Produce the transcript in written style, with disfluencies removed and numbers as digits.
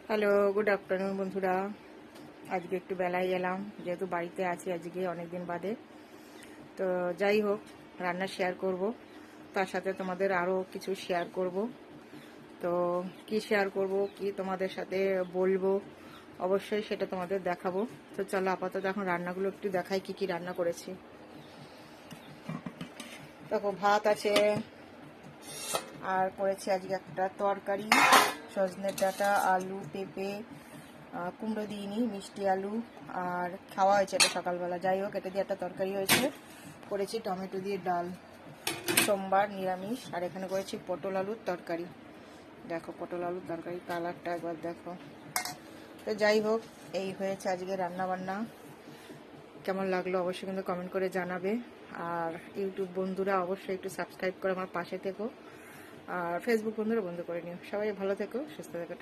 Hello, good afternoon বন্ধুরা। আজকে একটু বেলায় এলাম, যেহেতু বাড়িতে আছি আজকে অনেকদিন বাদে। তো যাই হোক, রান্না শেয়ার করব, তার সাথে তোমাদের আরও কিছু শেয়ার করব। তো কি শেয়ার করব, কি তোমাদের সাথে বলবো, অবশ্যই সেটা তোমাদের দেখাবো। তো চলো আপাতত এখন রান্নাগুলো একটু দেখাই, কি কি রান্না করেছি। দেখো, ভাত আছে, আর করেছি আজকে একটা তরকারি, সজনের ডাঁটা, আলু, পেঁপে, কুমড়ো দিইনি, মিষ্টি আলু, আর খাওয়া হয়েছে এটা সকালবেলা। যাই হোক, এটা দিয়ে একটা তরকারি হয়েছে। করেছি টমেটো দিয়ে ডাল, সোমবার নিরামিষ। আর এখানে করেছি পটল আলুর তরকারি। দেখো পটল আলুর তরকারি কালারটা একবার দেখো। তো যাই হোক, এই হয়েছে আজকে রান্না বান্না। কেমন লাগলো অবশ্যই কিন্তু কমেন্ট করে জানাবে। আর ইউটিউব বন্ধুরা অবশ্যই একটু সাবস্ক্রাইব করে আমার পাশে থেকো, আর ফেসবুক বন্ধুরা বন্ধ করে নিও। সবাই ভালো থেকো, সুস্থ থেকো।